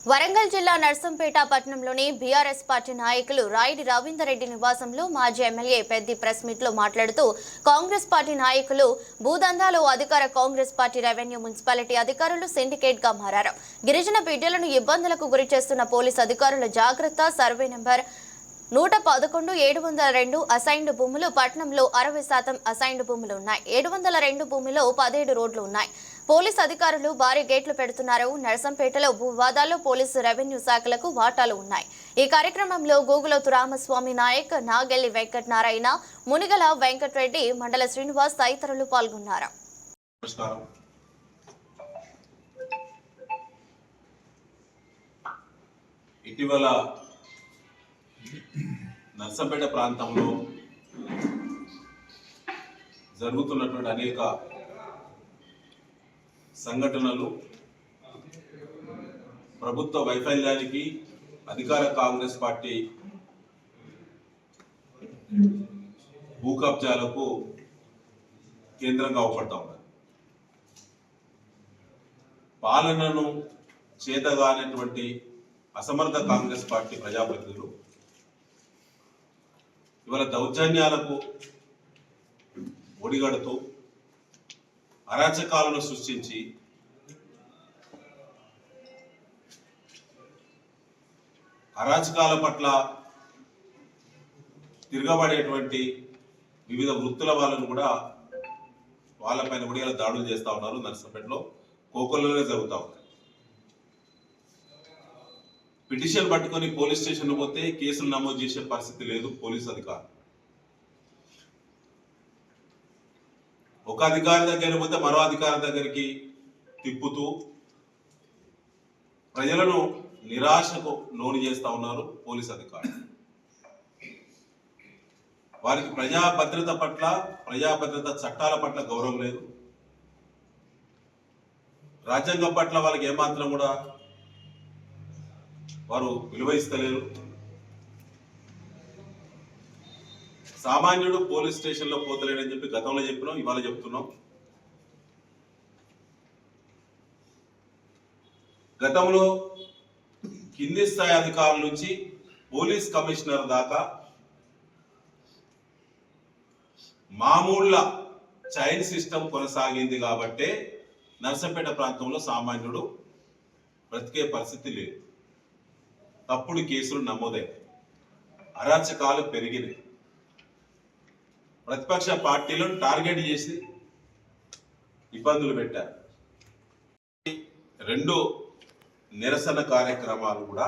వరంగల్ జిల్లా నర్సంపేట పట్టణంలోని BRS party నాయకులు రాయిడి రవీందర్ రెడ్డి నివాసంలో మాజీ ఎమ్మెల్యే పెద్ది ప్రెస్ మీట్ లో మాట్లాడుతూ కాంగ్రెస్ పార్టీ నాయకులు భూదందాలో అధికార కాంగ్రెస్ పార్టీ రెవెన్యూ మున్సిపాలిటీ అధికారులు సిండికేట్ గా మారారు. గిరిజన బిడ్డలను ఇబ్బందులకు గురి చేస్తున్న పోలీసు అధికారుల జాగ్రత్త. సర్వే నెంబర్ 111-702 అసైన్డ్ భూములు పట్టణంలో 60% అసైన్డ్ భూములు ఉన్నాయి. 702 భూమిలో 17 రోడ్లు ఉన్నాయి. పోలీసు అధికారులు భారీ గేట్లు పెడుతున్నారు. నర్సంపేటలో భూ వివాదాల్లో పోలీసు రెవెన్యూ శాఖలకు వాటాలు ఉన్నాయి. ఈ కార్యక్రమంలో గూగులోతు రామస్వామి నాయక్, నాగెల్లి వెంకట నారాయణ, మునిగల వెంకటరెడ్డి, మండల శ్రీనివాస్ తదితరులు పాల్గొన్నారు. ఇటీవల నర్సంపేట ప్రాంతంలో జరుగుతున్నటువంటి అనేక సంఘటనలు ప్రభుత్వ వైఫల్యానికి, అధికార కాంగ్రెస్ పార్టీ భూ కబ్జాలకు కేంద్రంగా అవపడతా ఉన్నాయి. పాలనను చేతగానటువంటి అసమర్థ కాంగ్రెస్ పార్టీ ప్రజాప్రతినిధులు ఇవాళ దౌర్జన్యాలకు ఒడిగడుతూ అరాచకాలను సృష్టించి అరాచకాల పట్ల తిరగబడేటువంటి వివిధ వృత్తుల వాళ్ళను కూడా వాళ్ళపైన కూడా దాడులు చేస్తూ ఉన్నారు. నర్సంపేటలో కోకొల్లలుగా జరుగుతూ ఉన్నాయి. పిటిషన్ పట్టుకొని పోలీస్ స్టేషన్ పోతే కేసులు నమోదు చేసే పరిస్థితి లేదు. పోలీసు అధికారులు ఒక అధికారి దగ్గర పోతే మరో అధికారి దగ్గరికి తిప్పుతూ ప్రజలను నిరాశకు లోను చేస్తా ఉన్నారు పోలీసు అధికారులు. వారికి ప్రజా భద్రత పట్ల, ప్రజా భద్రత చట్టాల పట్ల గౌరవం లేదు. రాజ్యాంగం పట్ల వాళ్ళకి ఏమాత్రం కూడా వారు విలువయిస్తలేరు. సామాన్యుడు పోలీస్ స్టేషన్లో పోతలేడని చెప్పి గతంలో చెప్పినాం, ఇవాళ చెప్తున్నాం. గతంలో కింది స్థాయి అధికారుల నుంచి పోలీస్ కమిషనర్ దాకా మామూళ్ళ చైన్ సిస్టమ్ కొనసాగింది కాబట్టే నర్సంపేట ప్రాంతంలో సామాన్యుడు బ్రతికే పరిస్థితి లేదు. తప్పుడు కేసులు నమోదయ్యాయి, అరాచకాలు పెరిగినాయి. ప్రతిపక్ష పార్టీలను టార్గెట్ చేసి ఇబ్బందులు పెట్టారు. రెండు నిరసన కార్యక్రమాలు కూడా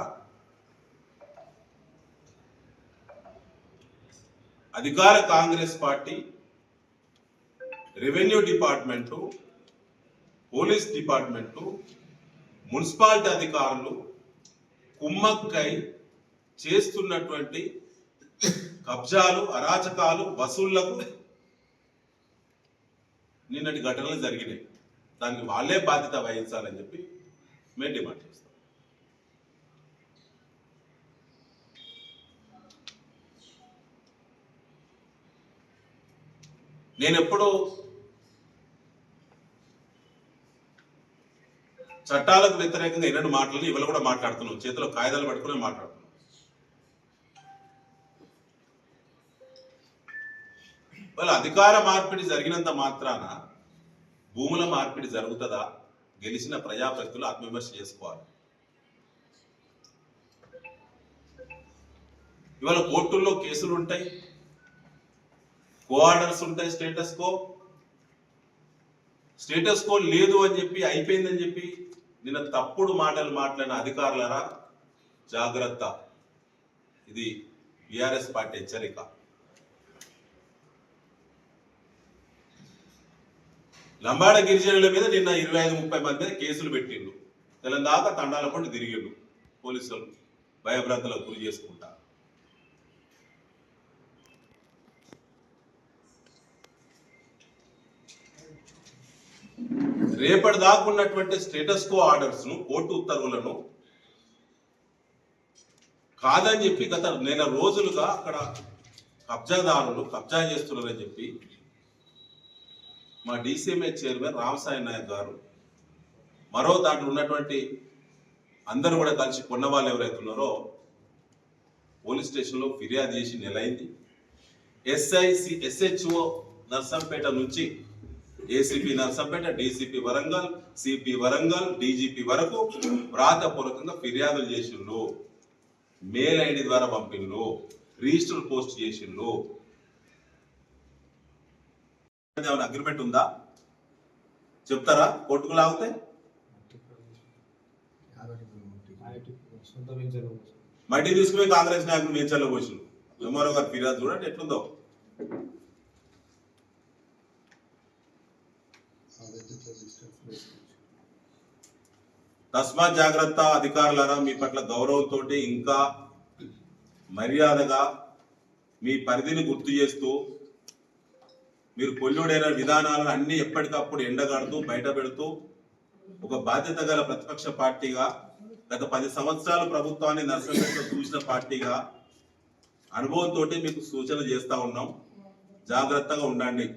అధికార Congress party, revenue department, police department, municipality అధికారులు కుమ్మక్కై చేస్తున్నటువంటి కబ్జాలు, అరాచకాలు, వసూళ్లకు నిన్నటి ఘటనలు జరిగినాయి. దానికి వాళ్ళే బాధ్యత వహించాలని చెప్పి మేము డిమాండ్ చేస్తాం. నేను ఎప్పుడు చట్టాలకు వ్యతిరేకంగా ఎన్నడూ మాట్లాడి ఇవాళ కూడా మాట్లాడుతున్నాం. చేతిలో కాగితాలు పట్టుకునే మాట్లాడుతున్నాం. వాళ్ళ అధికార మార్పిడి జరిగినంత మాత్రాన భూముల మార్పిడి జరుగుతుందా? గెలిచిన ప్రజాప్రతినిధులు ఆత్మవిమర్శ చేసుకోవాలి. ఇవాళ కోర్టుల్లో కేసులు ఉంటాయి, కోఆర్డర్స్ ఉంటాయి. స్టేటస్ కో లేదు అని చెప్పి, అయిపోయిందని చెప్పి నిన్న తప్పుడు మాటలు మాట్లాడిన అధికారులరా జాగ్రత్త. ఇది బీఆర్ఎస్ పార్టీ హెచ్చరిక. లంబాడ గిరిజనుల మీద నిన్న 25-30 మంది మీద కేసులు పెట్టిండు. తెలంగాణ తండాల పండు తిరిగిండు. పోలీసులు భయభ్రాంతులకు గురి చేసుకుంటా. రేపటి దాకున్నటువంటి స్టేటస్ కో ఆర్డర్స్ ను, కోర్టు ఉత్తర్వులను కాదని చెప్పి గత నెల రోజులుగా అక్కడ కబ్జాదారులు కబ్జా చేస్తున్నారని చెప్పి మా డీసీఎంఏ చైర్మన్ రామసాయి నాయక్ గారు, మరో దాంట్లో ఉన్నటువంటి అందరూ కూడా కలిసి కొన్న వాళ్ళు ఎవరైతే ఉన్నారో పోలీస్ స్టేషన్లో ఫిర్యాదు చేసి నెలైంది. SHO నర్సంపేట నుంచి ACP Narsampet, DCP Warangal, CP Warangal, DGP వరకు వ్రాతపూర్వకంగా ఫిర్యాదులు చేసిండ్రు, మెయిల్ ఐడి ద్వారా పంపిండ్రు, రిజిస్టర్ పోస్ట్ చేసిండ్రు. ఏమైనా అగ్రిమెంట్ ఉందా చెప్తారా? కోర్టుకు లాగితే మట్టి తీసుకుని కాంగ్రెస్ నాయకులు నేచర్లో పోసిండ్రు. ఎంఆర్ఓ గారు ఫిర్యాదు చూడండి ఎట్లుందో. తస్మాత్ జాగ్రత్త అధికారులారా, మీ పట్ల గౌరవంతో ఇంకా మర్యాదగా మీ పరిధిని గుర్తు చేస్తూ మీరు కొల్లుడైన విధానాలను అన్ని ఎప్పటికప్పుడు ఎండగడుతూ బయట పెడుతూ ఒక బాధ్యత గల ప్రతిపక్ష పార్టీగా గత 10 సంవత్సరాలు ప్రభుత్వాన్ని నర్సంపేటలో చూసిన పార్టీగా అనుభవంతో మీకు సూచన చేస్తా ఉన్నాం. జాగ్రత్తగా ఉండండి.